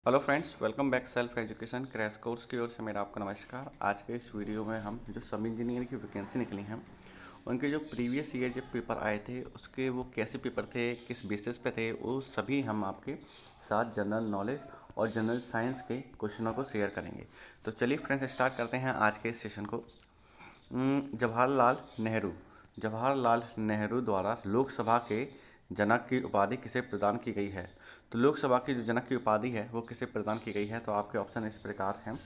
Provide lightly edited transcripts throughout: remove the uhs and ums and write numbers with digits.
Hello friends, welcome back self education crash course की ओर से मेरा आपका नमस्कार। आज के इस वीडियो में हम जो सब इंजीनियर की वैकेंसी निकली हैं उनके जो प्रीवियस ईयर जो पेपर आए थे उसके वो कैसे पेपर थे, किस बेसिस पे थे, वो सभी हम आपके साथ जनरल नॉलेज और जनरल साइंस के क्वेश्चनों को शेयर करेंगे। तो चलिए फ्रेंड्स, स्टार्ट करते हैं आज के इस सेशन को। जवाहरलाल नेहरू द्वारा लोकसभा के जनक की उपाधि किसे प्रदान की गई है? तो लोकसभा की जो जनक की उपाधि है वो किसे प्रदान की गई है? तो आपके ऑप्शन इस प्रकार हैं,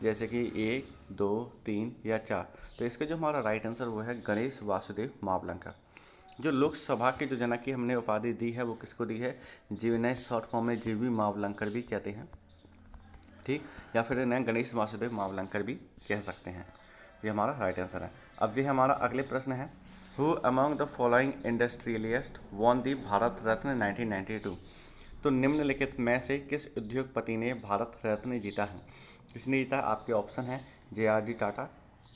जैसे कि 1, 2, 3 या 4। तो इसका जो हमारा राइट आंसर वो है गणेश वासुदेव मावलंकर। जो लोकसभा के जो जनक की हमने उपाधि दी है वो किसको दी है? जिन्हें शॉर्ट फॉर्म में जीवी मावलंकर भी कहते हैं, ठीक, या फिर इन्हें गणेश वासुदेव मावलंकर भी कह सकते हैं। ये हमारा राइट आंसर है। अब जी हमारा अगले प्रश्न है, who among the following industrialist won the Bharat Ratna 1992? तो निम्नलिखित में से किस उद्योगपति ने भारत रत्न जीता है? किसने जीता? आपके ऑप्शन है JRD टाटा,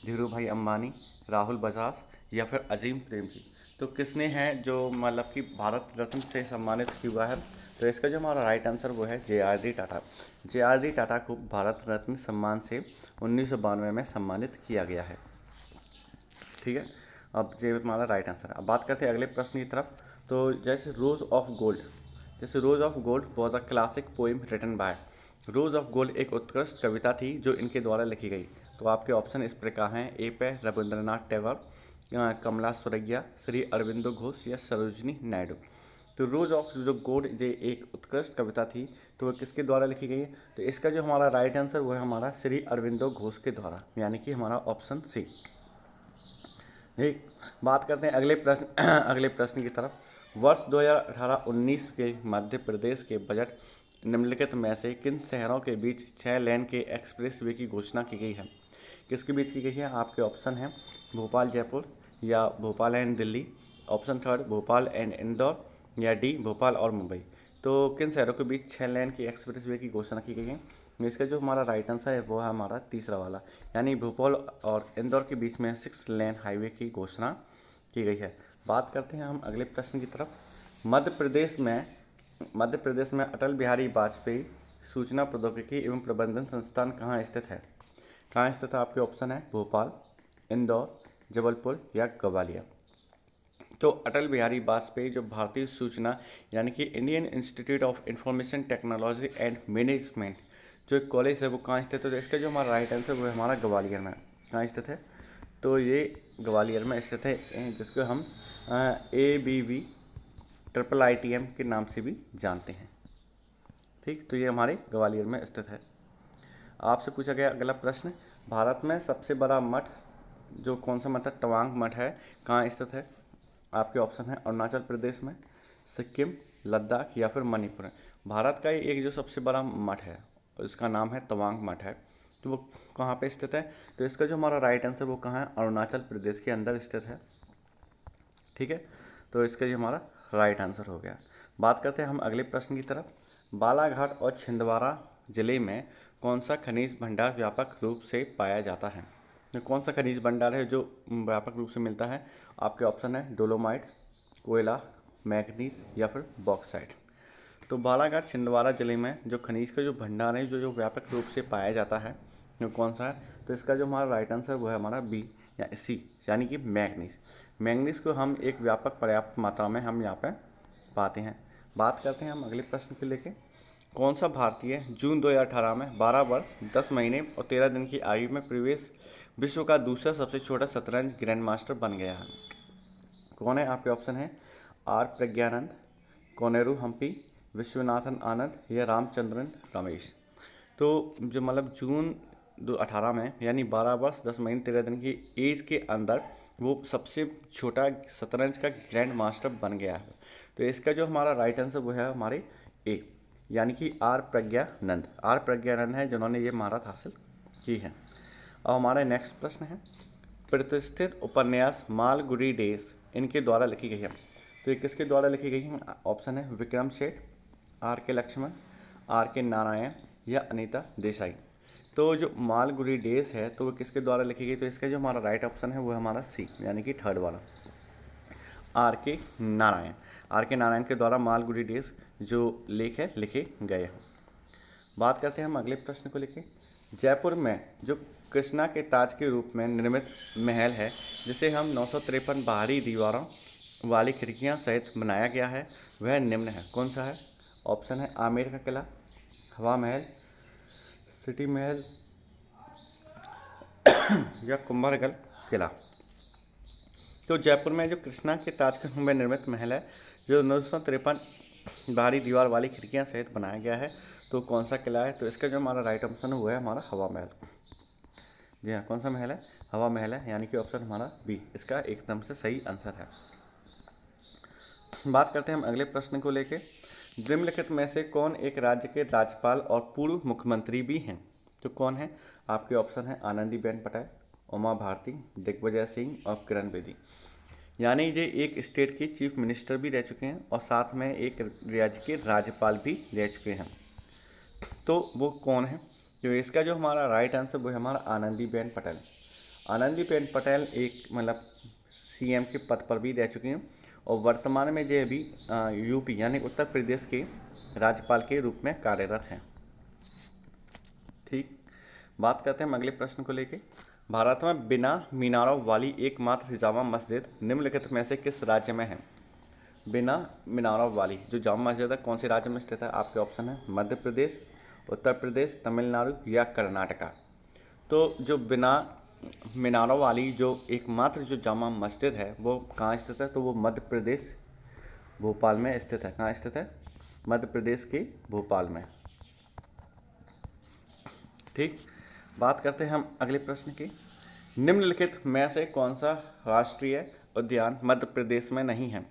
धीरू भाई अंबानी, राहुल बजाज या फिर अजीम प्रेमजी। तो किसने है जो मतलब कि भारत रत्न से सम्मानित हुआ है? तो इसका जो हमारा राइट आंसर वो है JRD टाटा। JRD टाटा को भारत रत्न सम्मान से 1992 में सम्मानित किया गया है, ठीक है। अब ये हमारा राइट आंसर है। अब बात करते हैं अगले प्रश्न की तरफ। तो जैसे Rose of Gold was a classic poem written by. Rose of Gold एक उत्कृष्ट कविता थी जो इनके द्वारा लिखी गई। तो आपके ऑप्शन इस प्रकार हैं, ए पे रविंद्रनाथ टैगोर, कमला सुरैया, श्री अरविंदो घोष या सरोजनी नायडू। तो रोज ऑफ जो गोल्ड ये एक उत्कृष्ट कविता थी, तो वह किसके द्वारा लिखी गई है? तो इसका जो हमारा राइट आंसर वो है हमारा श्री अरविंदो घोष के द्वारा, यानी कि हमारा ऑप्शन सी। ठीक, बात करते हैं अगले प्रश्न अगले प्रश्न की तरफ। वर्ष 2018-19 के मध्य प्रदेश के बजट निम्नलिखित में से किन शहरों के बीच 6 लेन के एक्सप्रेसवे की घोषणा की गई है? किसके बीच की गई है? आपके ऑप्शन हैं भोपाल जयपुर या Bhopal and Delhi, option third Bhopal and Indore, या डी भोपाल और मुंबई। तो किन शहरों के बीच 6 लेन की एक्सप्रेसवे की घोषणा की गई है? इसका जो हमारा राइट आंसर है वो है हमारा तीसरा वाला, यानी भोपाल और इंदौर के बीच में 6 लेन हाईवे की घोषणा की गई है। बात करते हैं हम अगले प्रश्न की तरफ। मध्य प्रदेश में अटल बिहारी वाजपेयी सूचना प्रौद्योगिकी एवं प्रबंधन संस्थान कहाँ स्थित है? कहाँ स्थित है? आपके ऑप्शन है भोपाल, इंदौर, जबलपुर या ग्वालियर। तो अटल बिहारी वाजपेयी जो भारतीय सूचना यानी कि Indian institute of information technology and management जो एक कॉलेज है वो कहाँ स्थित है? तो इसका जो हमारा राइट आंसर वो है हमारा ग्वालियर में। कहाँ स्थित है? तो ये ग्वालियर में स्थित है, जिसको हम ABV IIITM के नाम से भी जानते हैं, ठीक। तो ये हमारे ग्वालियर में स्थित है। आपसे पूछा गया अगला प्रश्न, भारत में सबसे बड़ा मठ जो कौन सा मठ है? तवांग मठ है, कहाँ स्थित है? आपके ऑप्शन है अरुणाचल प्रदेश में, सिक्किम, लद्दाख या फिर मणिपुर। भारत का ही एक जो सबसे बड़ा मठ है उसका नाम है तवांग मठ है, तो वो कहाँ पे स्थित है? तो इसका जो हमारा राइट आंसर वो कहाँ है? अरुणाचल प्रदेश के अंदर स्थित है, ठीक है। तो इसका ये हमारा राइट आंसर हो गया। बात करते हैं हम अगले प्रश्न की तरफ। बालाघाट और छिंदवाड़ा जिले में कौन सा खनिज भंडार व्यापक रूप से पाया जाता है? ये कौन सा खनिज भंडार है जो व्यापक रूप से मिलता है? आपके ऑप्शन है डोलोमाइट, कोयला, मैग्नीज या फिर बॉक्साइट। तो बालाघाट छिंदवाड़ा जिले में जो खनिज का जो भंडार है जो जो व्यापक रूप से पाया जाता है वो कौन सा है? तो इसका जो हमारा राइट आंसर वो है हमारा बी या सी, यानी कि मैग्नीज। मैग्नीज को हम एक व्यापक पर्याप्त मात्रा में हम यहाँ पे पाते हैं। बात करते हैं हम अगले प्रश्न के लेके। कौन सा भारतीय जून 2018 में 12 वर्ष 10 महीने और 13 दिन की आयु में प्रवेश विश्व का दूसरा सबसे छोटा शतरंज ग्रैंड मास्टर बन गया है? कौन है? आपके ऑप्शन है आर प्रज्ञानंद, कोनेरू हम्पी, विश्वनाथन आनंद या रामचंद्रन रमेश। तो जो मतलब जून 2018 में यानी 12 वर्ष 10 महीने 13 दिन की एज के अंदर वो सबसे छोटा शतरंज का ग्रैंड मास्टर बन गया है। तो इसका जो हमारा राइट आंसर वो है हमारे ए, यानी कि आर प्रज्ञानंद है जिन्होंने ये महारत हासिल की है। अब हमारा नेक्स्ट प्रश्न है, प्रतिष्ठित उपन्यास मालगुडी डेज इनके द्वारा लिखी गई है। तो ये किसके द्वारा लिखी गई है? ऑप्शन है विक्रम सेठ, RK लक्ष्मण, RK नारायण या अनीता देसाई। तो जो मालगुडी डेज है तो वो किसके द्वारा लिखी गई? तो इसका जो हमारा राइट ऑप्शन है वो है हमारा सी, यानी कि थर्ड वाला RK नारायण। RK नारायण के द्वारा मालगुडी डेज जो लेख है लिखे गए हैं। बात करते हैं हम अगले प्रश्न को लेके। जयपुर में जो कृष्णा के ताज के रूप में निर्मित महल है जिसे हम 953 बाहरी दीवारों वाली खिड़कियां सहित बनाया गया है वह निम्न है, कौन सा है? ऑप्शन है आमेर का किला, हवा महल, सिटी महल या कुंभलगढ़ किला। तो जयपुर में जो कृष्णा के ताज के रूप में निर्मित महल है जो 953 बाहरी दीवार वाली खिड़कियां सहित बनाया गया है, तो कौन सा किला है? तो इसका जो हमारा राइट ऑप्शन है वो है हमारा हवा महल। जी हाँ, कौन सा महल है? हवा महल है, यानी कि ऑप्शन हमारा बी इसका एकदम से सही आंसर है। बात करते हैं हम अगले प्रश्न को लेके। निम्नलिखित में से कौन एक राज्य के राज्यपाल और पूर्व मुख्यमंत्री भी हैं? तो कौन है? आपके ऑप्शन है आनंदीबेन पटेल, उमा भारती, दिग्विजय सिंह और किरण बेदी। यानी ये एक स्टेट के चीफ मिनिस्टर भी रह चुके हैं और साथ में एक राज्य के राज्यपाल भी रह चुके हैं। तो वो कौन है? तो इसका जो हमारा राइट आंसर वो है हमारा आनंदीबेन पटेल। आनंदीबेन पटेल एक मतलब सीएम के पद पर भी रह चुके हैं और वर्तमान में ये अभी यूपी यानी उत्तर प्रदेश के राज्यपाल के रूप में कार्यरत हैं। ठीक, बात करते हैं हम अगले प्रश्न को लेके। भारत में बिना मीनारों वाली एकमात्र जामा मस्जिद निम्नलिखित में से किस राज्य में है? बिना मीनारों वाली जो जामा मस्जिद है कौन से राज्य में स्थित है? आपके ऑप्शन है मध्य प्रदेश, उत्तर प्रदेश, तमिलनाडु या कर्नाटका। तो जो बिना मीनारों वाली जो एकमात्र जो जामा मस्जिद है वो कहाँ स्थित है? तो वो मध्य प्रदेश भोपाल में स्थित है। कहाँ स्थित है? मध्य प्रदेश के भोपाल में। ठीक, बात करते हैं हम अगले प्रश्न की। निम्नलिखित में से कौन सा राष्ट्रीय उद्यान मध्य प्रदेश में नहीं है?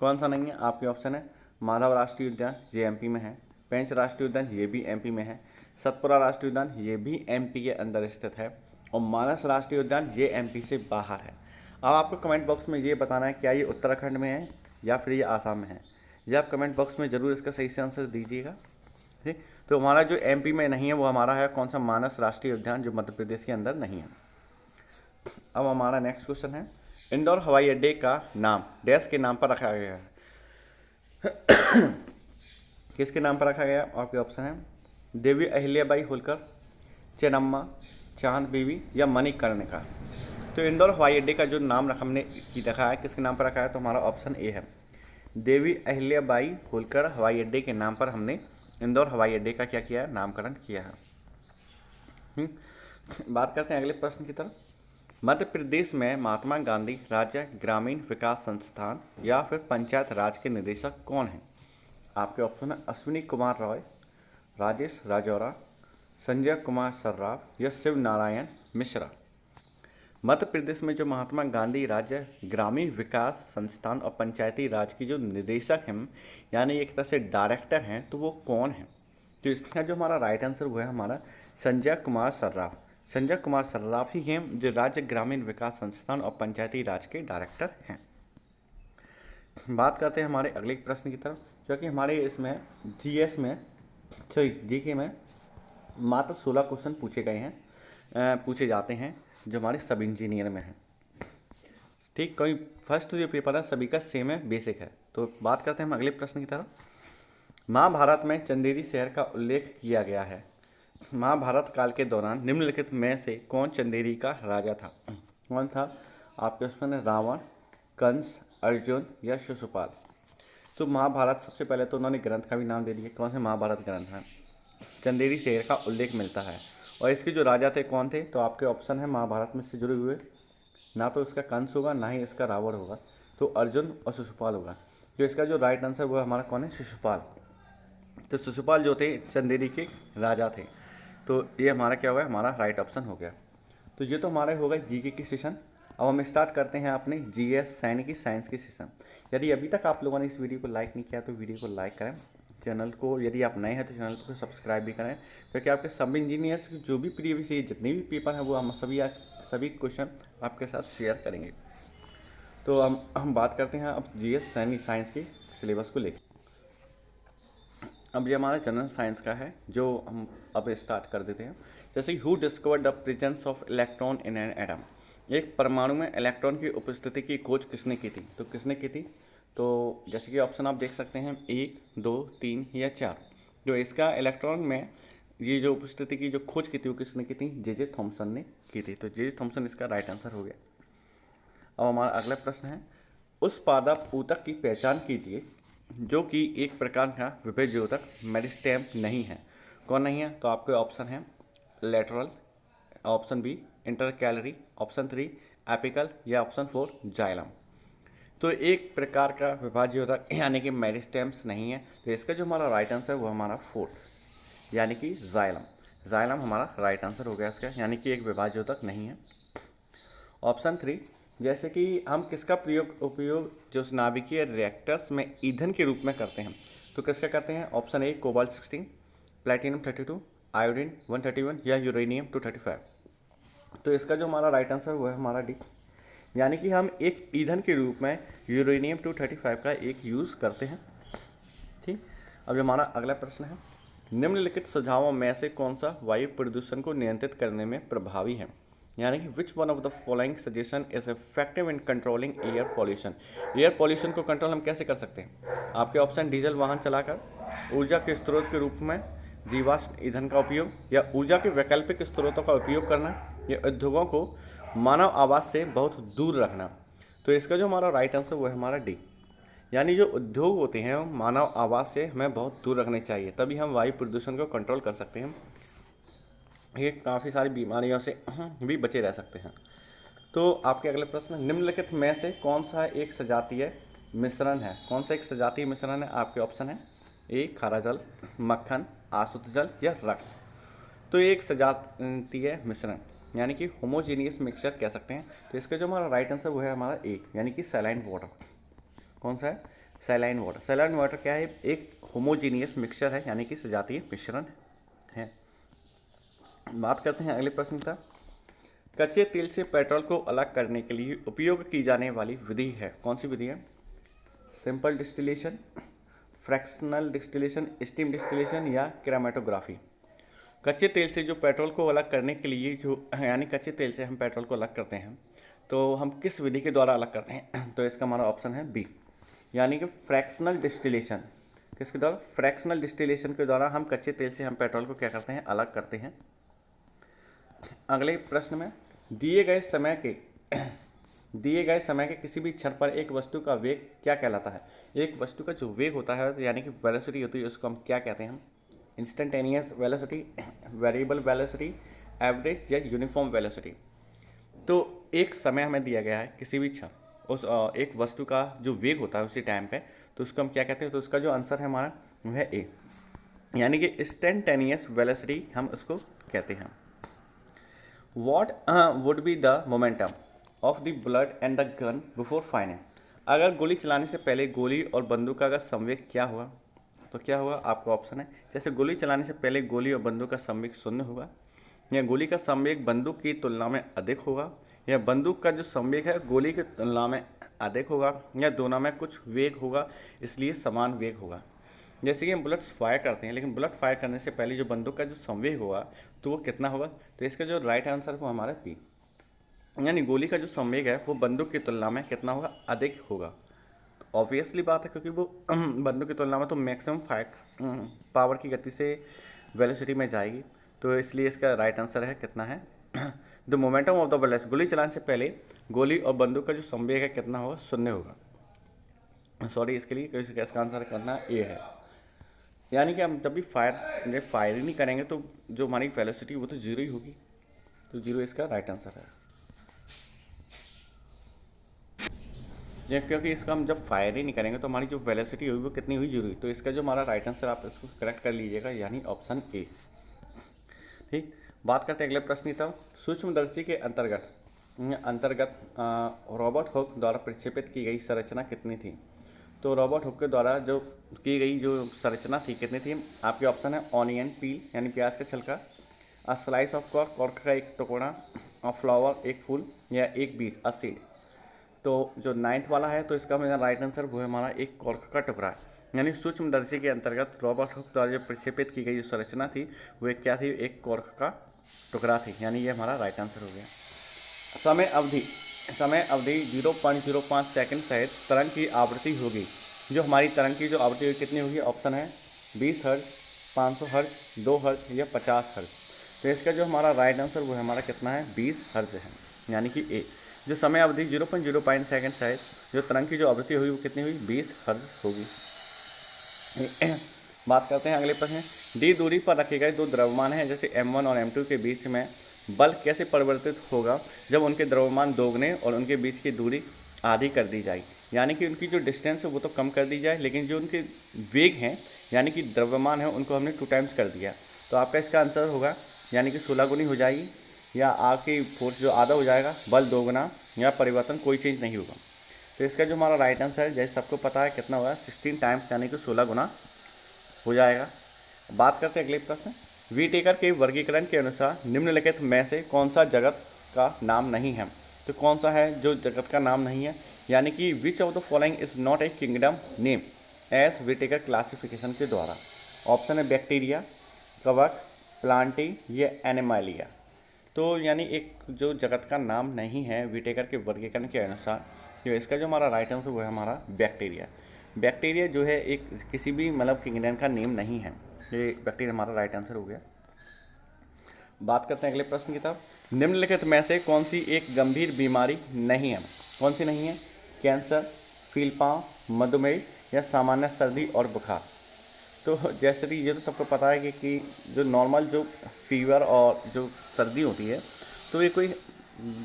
कौन सा नहीं है? आपके ऑप्शन है माधव राष्ट्रीय उद्यान, ये एमपी में है, पेंच राष्ट्रीय उद्यान ये भी एमपी में है, सतपुरा राष्ट्रीय उद्यान ये भी एमपी के अंदर स्थित है और मानस राष्ट्रीय उद्यान ये एमपी से बाहर है। अब आपको कमेंट बॉक्स में ये बताना है क्या ये उत्तराखंड में है या फिर ये आसाम में है। ये आप कमेंट बॉक्स में ज़रूर इसका सही से आंसर दीजिएगा। ठीक, तो हमारा जो एमपी में नहीं है वो हमारा है कौन सा? मानस राष्ट्रीय उद्यान जो मध्य प्रदेश के अंदर नहीं है। अब हमारा नेक्स्ट क्वेश्चन है, इंदौर हवाई अड्डे का नाम डैश के नाम पर रखा गया है? किसके नाम पर रखा गया? आपके ऑप्शन है देवी अहिल्याबाई होलकर, चेन्नम्मा, चांद बीबी या मणिकर्णिका। तो इंदौर हवाई अड्डे का जो नाम हमने रखा है किसके नाम पर रखा है? तो हमारा ऑप्शन ए है देवी अहिल्याबाई होलकर हवाई अड्डे के नाम पर हमने इंदौर हवाई अड्डे का क्या किया है? नामकरण किया है। बात करते हैं अगले प्रश्न की तरफ। मध्य प्रदेश में महात्मा गांधी राज्य ग्रामीण विकास संस्थान या फिर पंचायत राज के निदेशक कौन हैं? आपके ऑप्शन है अश्विनी कुमार रॉय, राजेश राजौरा, संजय कुमार सर्राफ या शिव नारायण मिश्रा। मध्य प्रदेश में जो महात्मा गांधी राज्य ग्रामीण विकास संस्थान और पंचायती राज की जो निदेशक हैं यानी एक तरह से डायरेक्टर हैं, तो वो कौन है? तो इसका जो हमारा राइट आंसर वो है हमारा संजय कुमार सर्राफ। संजय कुमार सर्राफ ही हैं जो राज्य ग्रामीण विकास संस्थान और पंचायती राज के डायरेक्टर हैं। बात करते हैं हमारे अगले प्रश्न की तरफ, क्योंकि हमारे इसमें जीएस में जीके में मात्र 16 क्वेश्चन पूछे जाते हैं जो हमारे सब इंजीनियर में है। ठीक, कोई फर्स्ट जो पेपर है सभी का सेम है, बेसिक है। तो बात करते हैं हम अगले प्रश्न की तरफ। महाभारत में चंदेरी शहर का उल्लेख किया गया है। महाभारत काल के दौरान निम्नलिखित में से कौन चंदेरी का राजा था? कौन था? आपके उसमें रावण, कंस, अर्जुन या शिशुपाल। तो महाभारत सबसे पहले तो उन्होंने ग्रंथ का भी नाम दे दिया, कौन से? महाभारत ग्रंथ है। चंदेरी शहर का उल्लेख मिलता है और इसके जो राजा थे कौन थे? तो आपके ऑप्शन है महाभारत में से जुड़े हुए, ना तो इसका कंस होगा ना ही इसका रावण होगा, तो अर्जुन और शिशुपाल होगा। तो इसका जो राइट आंसर वो हमारा कौन है? शिशुपाल। तो शिशुपाल जो थे चंदेरी के राजा थे। तो ये हमारा क्या हुआ? हमारा राइट ऑप्शन हो गया। तो ये तो हमारे हो गए जीके की सेशन। अब हम स्टार्ट करते हैं अपने जीएस सैनिक साइंस की सेशन। यदि अभी तक आप लोगों ने इस वीडियो को लाइक नहीं किया तो वीडियो को लाइक करें, चैनल को यदि आप नए हैं तो चैनल को सब्सक्राइब भी करें, क्योंकि आपके सब इंजीनियर्स जो भी प्रीवियस जितने भी पेपर हैं वो हम सभी क्वेश्चन आपके साथ शेयर करेंगे। तो हम बात करते हैं अब जीएस सैनिक साइंस की सिलेबस को लेकर। अब ये हमारा जनरल साइंस का है जो हम अब स्टार्ट कर देते हैं। जैसे who discovered the presence of electron in an atom? एक परमाणु में इलेक्ट्रॉन की उपस्थिति की खोज किसने की थी? तो किसने की थी? तो जैसे कि ऑप्शन आप देख सकते हैं 1, 2, 3 या 4। जो इसका इलेक्ट्रॉन में ये जो उपस्थिति की जो खोज की थी वो किसने की थी? जे थॉमसन ने की थी। तो जे थॉमसन इसका राइट आंसर हो गया। अब हमारा अगला प्रश्न है, उस पादप ऊतक की पहचान कीजिए जो कि एक प्रकार का विभेद्योतक मेरिस्टेम नहीं है। कौन नहीं है? तो आपके ऑप्शन है lateral, option B intercalary, option 3 apical या ऑप्शन 4 जाइलम। तो एक प्रकार का विभाज्योतक यानी कि मेरिस्टेम्स नहीं है। तो इसका जो हमारा राइट आंसर है वो हमारा 4 यानी कि जाइलम। जाइलम हमारा राइट आंसर हो गया इसका, यानी कि एक विभाज्योतक नहीं है। ऑप्शन 3, जैसे कि हम किसका उपयोग जो नाभिकीय रिएक्टर्स में ईंधन के रूप में करते हैं, तो किसका करते हैं? Option A cobalt 16, platinum 32, iodine 131 या यूरेनियम 235। तो इसका जो हमारा राइट आंसर वो है हमारा डी, यानी कि हम एक ईंधन के रूप में यूरेनियम 235 का एक यूज़ करते हैं। ठीक, अब जो हमारा अगला प्रश्न है, निम्नलिखित सुझावों में से कौन सा वायु प्रदूषण को नियंत्रित करने में प्रभावी है? यानी कि which one of the following suggestion is effective in controlling air pollution. Air pollution को कंट्रोल हम कैसे कर सकते हैं? आपके ऑप्शन डीजल वाहन चलाकर, ऊर्जा के स्रोत के रूप में जीवाश्म ईंधन का उपयोग, या ऊर्जा के वैकल्पिक स्रोतों का उपयोग करना, या उद्योगों को मानव आवास से बहुत दूर रखना। तो इसका जो हमारा राइट आंसर वो है हमारा डी, यानी जो उद्योग होते हैं मानव आवास से हमें बहुत दूर रखने चाहिए, तभी हम वायु प्रदूषण को कंट्रोल कर सकते हैं। ये काफ़ी सारी बीमारियों से भी बचे रह सकते हैं। तो आपके अगले प्रश्न, निम्नलिखित में से कौन सा एक सजातीय मिश्रण है? कौन सा एक सजातीय मिश्रण है? आपके ऑप्शन है ए खारा जल, मक्खन, आसुत जल या रक्त। तो एक सजातीय मिश्रण यानी कि होमोजीनियस मिक्सचर कह सकते हैं। तो इसका जो हमारा राइट आंसर वो है हमारा ए, यानी कि सैलाइन वाटर। कौन सा है? Saline water. सैलाइन वाटर क्या है? एक होमोजीनियस मिक्सचर है, यानी कि सजातीय मिश्रण है। बात करते हैं अगले प्रश्न का, कच्चे तेल से पेट्रोल को अलग करने के लिए उपयोग की जाने वाली विधि है। कौन सी विधि है? Simple distillation, fractional distillation, steam distillation या क्रोमेटोग्राफी। कच्चे तेल से जो पेट्रोल को अलग करने के लिए जो यानी कच्चे तेल से हम पेट्रोल को अलग करते हैं, तो हम किस विधि के द्वारा अलग करते हैं? तो इसका हमारा ऑप्शन है बी, यानी कि फ्रैक्शनल डिस्टिलेशन। किसके द्वारा? फ्रैक्शनल डिस्टिलेशन के द्वारा हम कच्चे तेल से हम पेट्रोल को क्या करते हैं? अलग करते हैं। अगले प्रश्न में, दिए गए समय के किसी भी क्षण पर एक वस्तु का वेग क्या कहलाता है? एक वस्तु का जो वेग होता है यानी कि वेलोसिटी होती है, उसको हम क्या कहते हैं? Instantaneous velocity, variable velocity, average या यूनिफॉर्म वेलोसिटी। तो एक समय हमें दिया गया है किसी भी क्षण, उस एक वस्तु का जो वेग होता है उसी टाइम पे, तो उसको हम क्या कहते हैं? तो उसका जो आंसर है हमारा वो है ए, यानी कि इंस्टेंटेनियस वेलोसिटी हम उसको कहते हैं। What would be the momentum of the bullet and the gun before firing? अगर गोली चलाने से पहले गोली और बंदूक का संवेग क्या हुआ, तो क्या हुआ? आपका ऑप्शन है, जैसे गोली चलाने से पहले गोली और बंदूक का संवेग 0 होगा, या गोली का संवेग बंदूक की तुलना में अधिक होगा, या बंदूक का जो संवेग है गोली की तुलना में अधिक होगा, या दोनों में कुछ वेग होगा इसलिए समान वेग होगा। जैसे कि हम बुलेट्स फायर करते हैं, लेकिन बुलेट फायर करने से पहले जो बंदूक का जो संवेग होगा तो वो कितना होगा? तो इसका जो राइट आंसर है वो हमारा पी, यानी गोली का जो संवेग है वो बंदूक की तुलना में कितना होगा? अधिक होगा। तो ऑब्वियसली बात है, क्योंकि वो बंदूक की तुलना में तो मैक्सिमम फायर पावर की गति से वेलोसिटी में जाएगी, तो इसलिए इसका राइट आंसर है कितना है? The momentum of the bullet, गोली चलाने से पहले गोली और बंदूक का जो संवेग है कितना होगा? 0 होगा। सॉरी, इसके लिए क्योंकि इसका आंसर करना ए है, यानी कि हम जब भी फायर ही नहीं करेंगे तो जो हमारी वेलोसिटी वो तो 0 ही होगी। तो 0 इसका राइट आंसर है। क्योंकि इसका हम जब फायर ही नहीं करेंगे तो हमारी जो वेलोसिटी होगी वो कितनी हुई? 0 हुई। तो इसका जो हमारा राइट आंसर आप इसको करेक्ट कर लीजिएगा, यानी ऑप्शन ए। ठीक, बात करते हैं अगले प्रश्न की तरफ। सूक्ष्मदर्शी के अंतर्गत रॉबर्ट हुक द्वारा प्रक्षेपित की गई संरचना कितनी थी? तो रॉबर्ट हुक के द्वारा जो की गई जो संरचना थी कितनी थी? आपके ऑप्शन है ऑनियन पील यानी प्याज का छिलका, a slice of cork, cork का एक टुकड़ा, अ फ्लावर एक फूल, या एक बीज, अ सीड। तो जो 9th वाला है तो इसका मेरा राइट आंसर वो है हमारा एक कॉर्क का टुकड़ा, यानी सूक्ष्मदर्शी के अंतर्गत रॉबर्ट हुक द्वारा जो प्रक्षेपित की गई जो संरचना थी वो एक क्या थी? एक कॉर्क का टुकड़ा थी, यानी ये हमारा राइट आंसर हो गया। समय अवधि 0.05 सेकंड सहित तरंग की आवृत्ति होगी। जो हमारी तरंग की जो आवृत्ति कितनी होगी? ऑप्शन है 20 हर्ट्ज, 500 हर्ज, 2 हर्ज या 50 हर्ज। तो इसका जो हमारा राइट आंसर वो हमारा कितना है, 20 हर्ज है, यानी कि ए। जो समय अवधि 0.05 सेकेंड्स है, जो तरंग की जो आवृत्ति हुई वो कितनी हुई, 20 हर्ज होगी। बात करते हैं अगले प्रश्न। डी दूरी पर रखे गए दो द्रव्यमान हैं, जैसे m1 और m2 के बीच में बल कैसे परिवर्तित होगा जब उनके द्रव्यमान दोगुने और उनके बीच की दूरी आधी कर दी जाए। यानी कि उनकी जो डिस्टेंस है वो तो कम कर दी जाए, लेकिन जो उनके वेग हैं यानी कि द्रव्यमान है उनको हमने 2 टाइम्स कर दिया। तो आपका इसका आंसर होगा यानी कि 16 गुनी हो जाएगी, या आपकी फोर्स जो आधा हो जाएगा, बल दोगुना, या परिवर्तन कोई चेंज नहीं होगा। तो इसका जो हमारा राइट आंसर है, जैसे सबको पता है कितना होगा, 16 टाइम्स यानी कि 16 गुना हो जाएगा। बात करते हैं अगले प्रश्न। वीटेकर के वर्गीकरण के अनुसार निम्नलिखित में से कौन सा जगत का नाम नहीं है। तो कौन सा है जो जगत का नाम नहीं है, यानी कि which of the following is not a kingdom name as Whittaker classification के द्वारा। ऑप्शन है बैक्टीरिया, कवक, प्लांटी या एनिमालिया। तो यानी एक जो जगत का नाम नहीं है वीटेकर के वर्गीकरण के अनुसार, जो इसका जो हमारा राइट आंसर वो है हमारा बैक्टीरिया। बैक्टीरिया जो है एक किसी भी मतलब किंगडम का नेम नहीं है, ये बैक्टीरिया हमारा राइट आंसर हो गया। बात करते हैं अगले प्रश्न की तरफ। निम्नलिखित में से कौन सी एक गंभीर बीमारी नहीं है। कौन सी नहीं है, कैंसर, फीलपाव, मधुमेह या सामान्य सर्दी और बुखार। तो जैसे कि ये तो सबको पता है कि जो नॉर्मल जो फीवर और जो सर्दी होती है तो ये कोई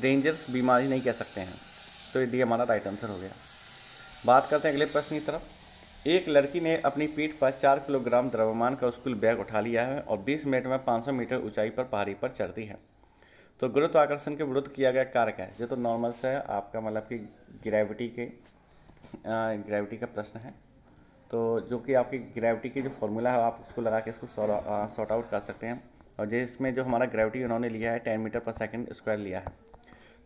डेंजरस बीमारी नहीं कह सकते हैं। तो ये हमारा राइट आंसर हो गया। बात करते हैं अगले प्रश्न की तरफ। एक लड़की ने अपनी पीठ पर 4 किलोग्राम द्रव्यमान का स्कूल बैग उठा लिया है और 20 मिनट में 500 मीटर ऊंचाई पर पहाड़ी पर चढ़ती है। तो गुरुत्वाकर्षण के विरुद्ध किया गया कार्य क्या है। ये तो नॉर्मल से है आपका, मतलब कि ग्रेविटी का प्रश्न है। तो जो कि आपकी ग्रेविटी की जो फॉर्मूला है आप उसको लगा के इसको सॉर्ट आउट कर सकते हैं। और जिसमें जो हमारा ग्रेविटी उन्होंने लिया है 10 मीटर पर सेकंड स्क्वायर लिया है।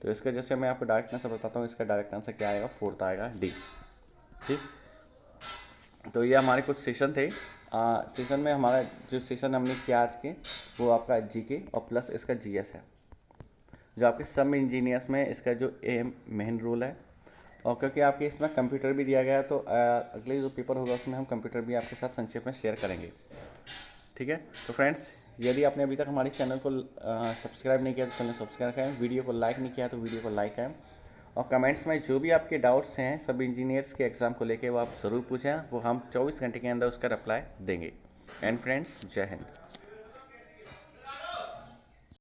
तो इसका जैसे मैं आपको डायरेक्ट आंसर बताता हूँ, इसका डायरेक्ट आंसर क्या आएगा, 4th आएगा, डी। ठीक, तो ये हमारे कुछ सेशन थे। सेशन में हमारा जो सेशन हमने किया आज के वो आपका जीके और प्लस इसका जीएस है। जो आपके सब इंजीनियर्स में इसका जो मेन रोल है, और क्योंकि आपके इसमें कंप्यूटर भी दिया गया है तो अगले जो पेपर होगा उसमें हम कंप्यूटर भी आपके साथ संक्षेप में शेयर करेंगे। ठीक है, तो फ्रेंड्स यदि आपने अभी तक हमारे चैनल को सब्सक्राइब नहीं किया तो चैनल सब्सक्राइब करें, वीडियो को लाइक नहीं किया तो वीडियो को लाइक करें, और कमेंट्स में जो भी आपके डाउट्स हैं सब इंजीनियर्स के एग्ज़ाम को लेके वो आप ज़रूर पूछें, वो हम 24 घंटे के अंदर उसका रिप्लाई देंगे। एंड फ्रेंड्स, जय हिंद।